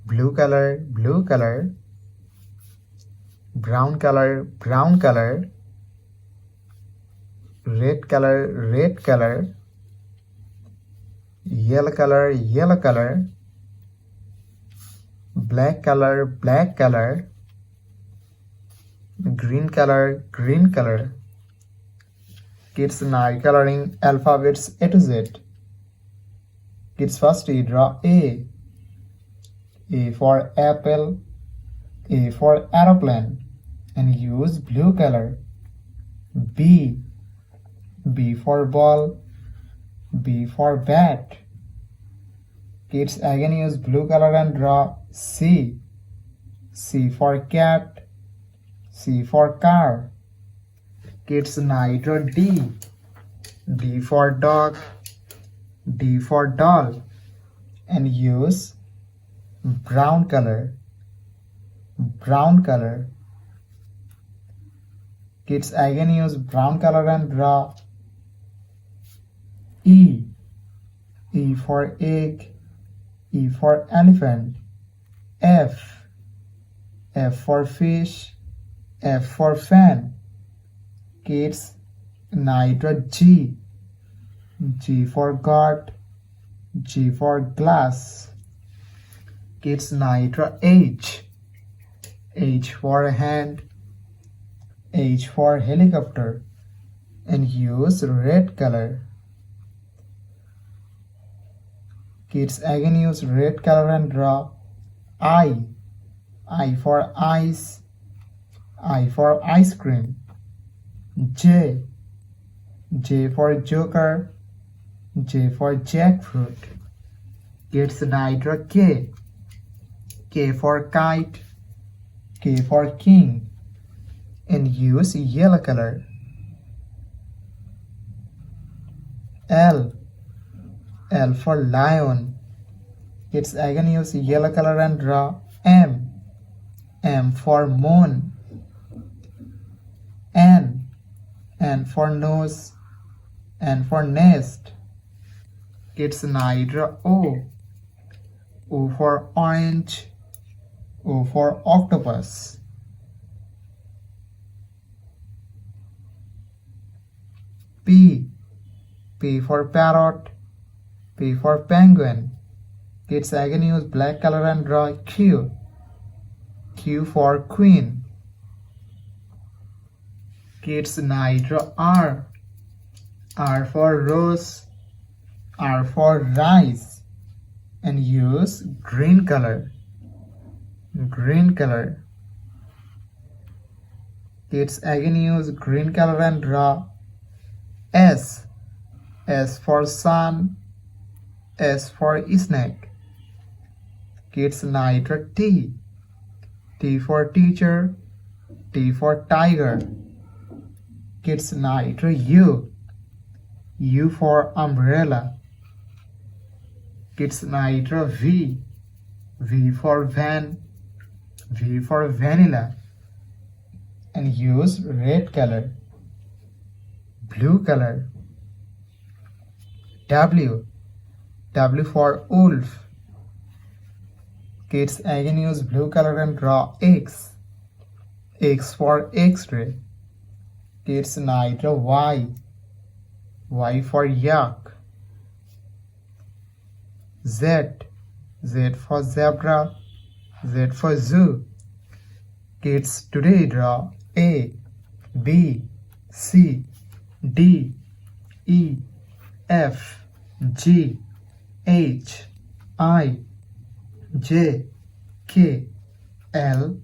blue color, blue color, brown color, brown color, red color, red color, yellow color, yellow color, black color, black color, green color, green color. Kids now coloring alphabets A to Z. Kids firstly draw A. A for apple, A for aeroplane, and use blue color. B. B for ball, B for bat. Kids again use blue color and draw C. C for cat, C for car. Kids now draw D. D for dog, D for doll, and use brown color, brown color. Kids again use brown color and draw E. E for egg, E for elephant, F. F for fish, F for fan. Kids now draw G. G for God, G for glass. Kids now draw H. H for hand, H for helicopter, and use red color. Kids again use red color and draw I. I for ice, I for ice cream. J. J for joker, J for jackfruit. Kids now draw K. K for kite, K for king, and use yellow color. L. L for lion. Kids again use yellow color and draw M. M for moon. N. N for nose, N for nest. Kids now draw O. O for orange, O for octopus. P. P for parrot, P for penguin. Kids again use black color and draw Q. Q for queen. Kids now draw R. R for rose, R for rice, and use green color. Green color. Kids again use green color and draw S. S for sun, S for snake. Kids now draw T. T for teacher, T for tiger. Kids now draw U. U for umbrella. Kids now draw V. V for van, V for vanilla, and use red color. Blue color. W. W for wolf. Kids again use blue color and draw X. X for X-ray. Kids now draw Y. Y for yak. Z. Z for zebra, Z for zoo. Kids today draw A, B, C, D, E, F, G, H, I, J, K, L,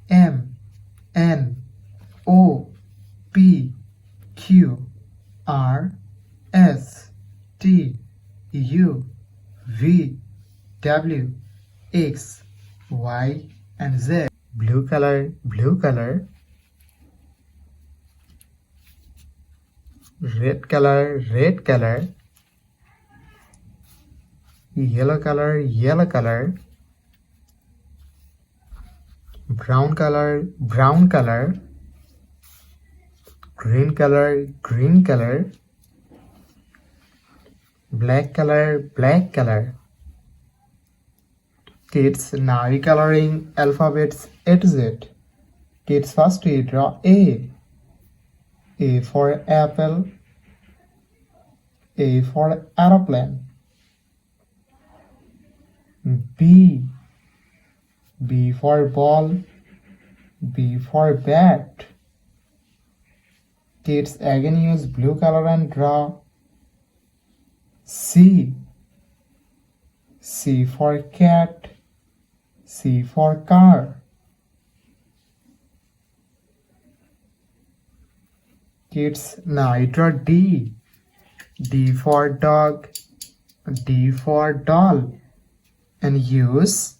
M, N, O, P, Q, R, S, T, U, V, W, X, Y, and Z. Blue color, blue color. Red color, red color. Yellow color, yellow color. Brown color, brown color. Green color, green color. Black color, black color. Kids, now coloring alphabets A to Z. Kids, first we draw A. A for apple. A for aeroplane. B. B for ball. B for bat. Kids, again use blue color and draw C. C for cat. C for car. Kids, now you draw D. D for dog. D for doll. And use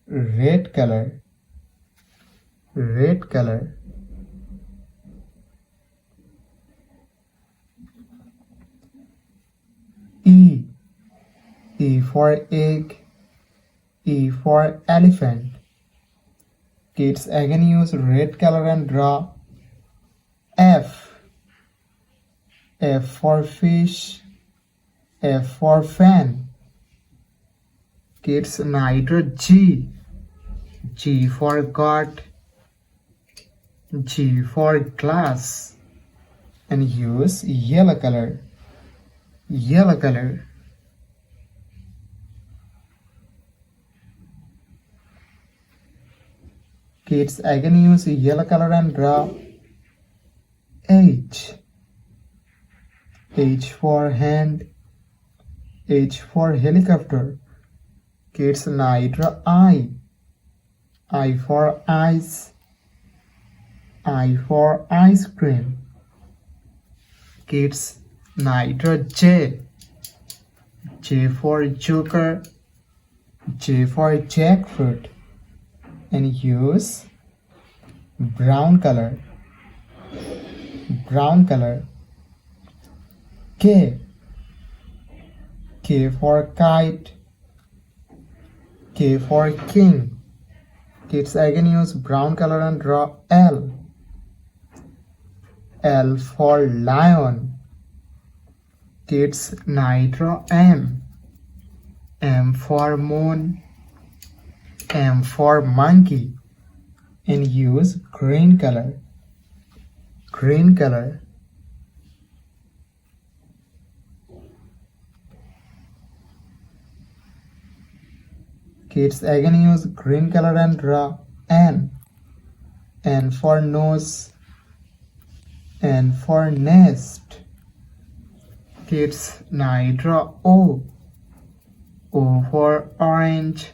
red color. Red color. E. E for egg. E for elephant. Kids, again use red color and draw F. F for fish. F for fan. Kids, now you draw G. G for God. G for glass. And use yellow color. Yellow color. Kids, again use yellow color and draw H. H for hand. H for helicopter. Kids, now you draw I. I for ice. I for ice cream. Kids, now you draw J. J for joker. J for jackfruit. And use brown color. Brown color. K. K for kite. K for king. Kids, again use brown color and draw L. L for lion. Kids, now you draw M. M for moon. M for monkey. And use green color. Green color. Kids, again use green color and draw N. N for nose. N for nest. Kids, now you draw O. O for orange.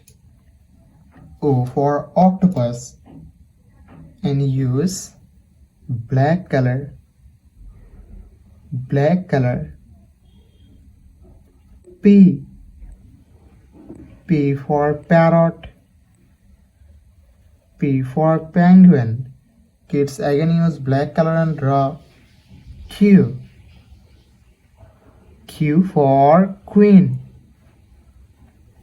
O for octopus. And use black color. Black color. P. P for parrot. P for penguin. Kids, again use black color and draw Q. Q for queen.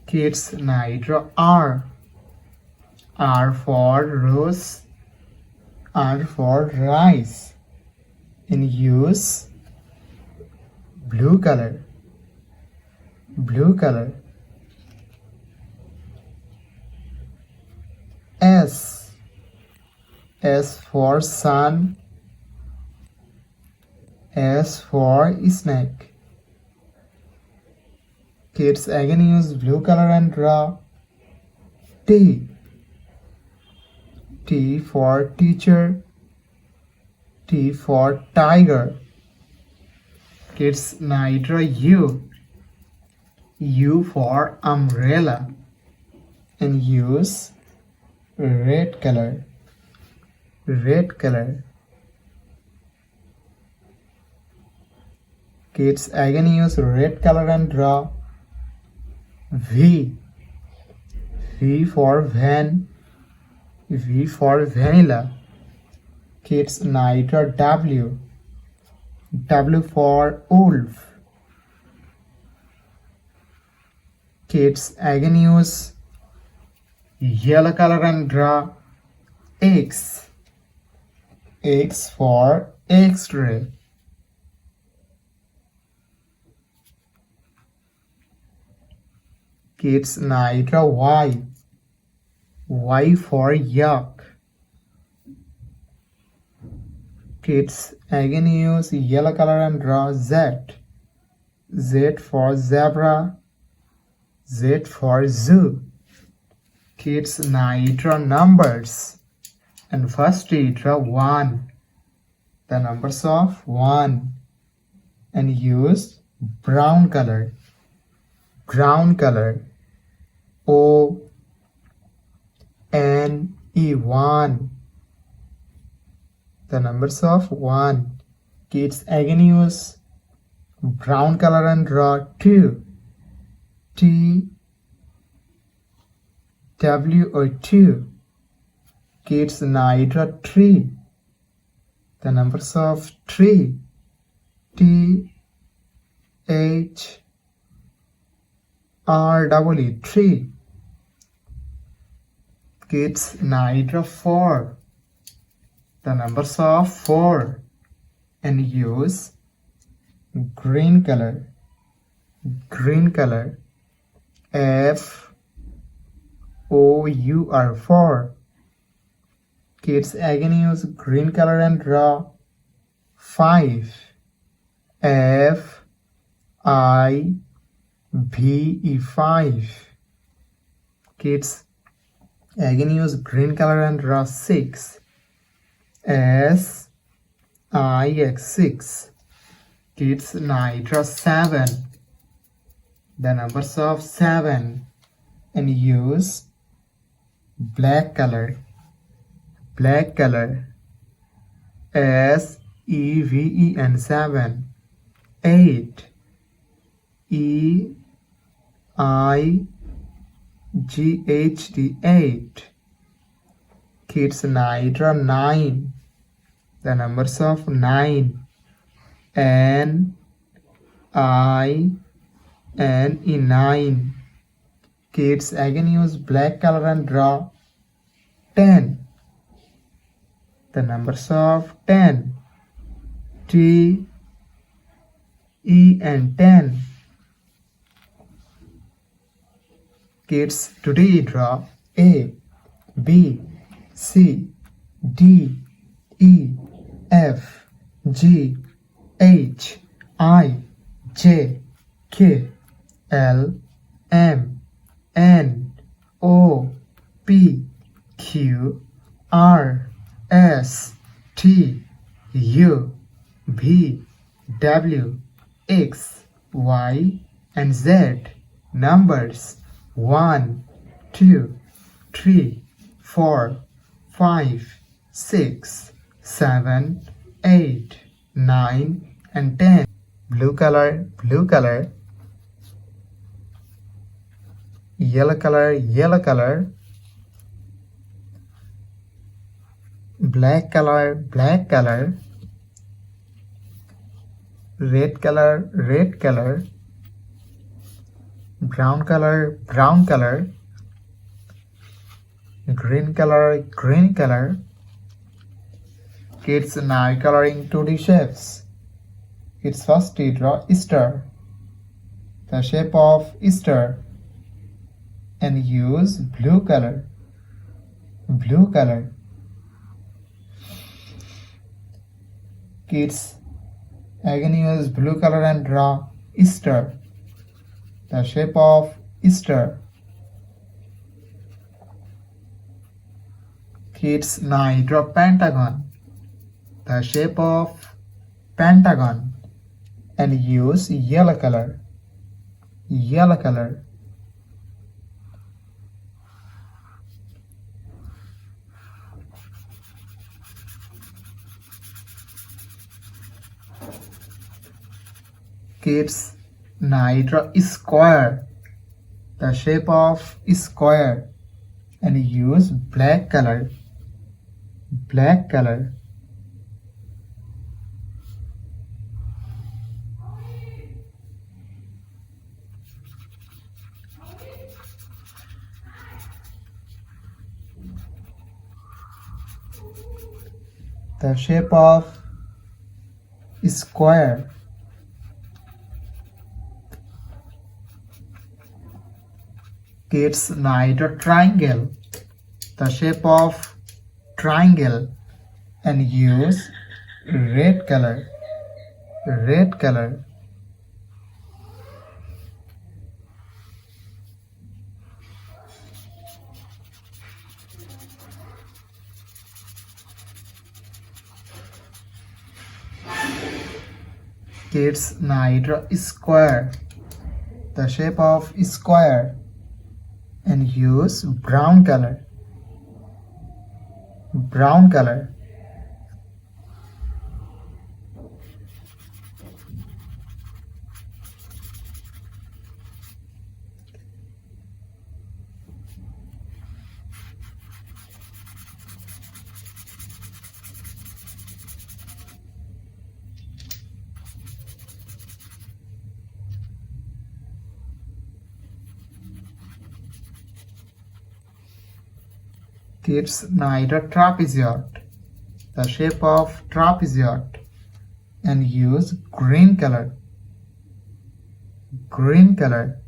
Kids, now you draw R. R for rose. R for rice. And use blue color. Blue color. S. S for sun. S for snake. Kids, again use blue color and draw T. T for teacher. T for tiger. Kids, now you draw U. U for umbrella. And use red color. Red color. Kids, again use red color and draw V. V for van. V for vanilla. Kids, now you draw W. W for wolf. Kids, again use yellow color and draw X. X for X-ray. Kids now draw Y. Y for yak. Kids again use yellow color and draw Z. Z for zebra. Z for zoo. Kids now draw numbers. And first we draw 1. The numbers of 1. And use brown color. Brown color. O-N-E 1. The numbers of 1. Kids again use brown color and draw 2. T-W-O 2. Kids now draw 3. The numbers of 3. T-H-R-E-E 3. Kids now draw 4. The numbers of 4. And use green color. Green color. F-O-U-R 4. Kids again use green color and draw 5. F-I-V-E 5. Kids again use green color and draw 6. S-I-X 6. Kids now draw 7. The numbers of 7. And use black color. Black color. S-E-V-E 7. 8. E-I-G-H-T 8. Kids now draw 9. The numbers of 9. N-I-N-E 9. Kids again use black color and draw 10. The numbers of 10. T-E-N 10. Kids today draw A, B, C, D, E, F, G, H, I, J, K, L, M, N, O, P, Q, R, S, T, U, V, W, X, Y, and Z. Numbers 1, 2, 3, 4, 5, 6, 7, 8, 9, and 10. Blue color, blue color. Yellow color, yellow color. Black color, black color. Red color, red color. Brown color, brown color. Green color, green color. Kids now coloring 2D shapes. Kids first draw Easter. The shape of Easter. And use blue color. Blue color. Kids again use blue color and draw Easter. The shape of Easter. Kids now draw pentagon. The shape of pentagon. And use yellow color. Yellow color. Kids now draw square. The shape of square. And use black color. Black color. The shape of square. Kids knit a triangle, the shape of triangle, and use red color. Red color. Kids knit a square, the shape of square, and use brown color. Brown color. Kids knit a trapezoid, the shape of trapezoid, and use green color. Green color.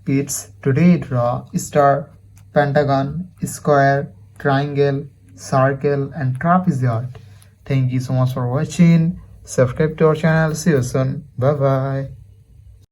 Kids today draw star, pentagon, square, triangle, circle, and trapezoid. Thank you so much for watching. Subscribe to our channel. See you soon. Bye bye.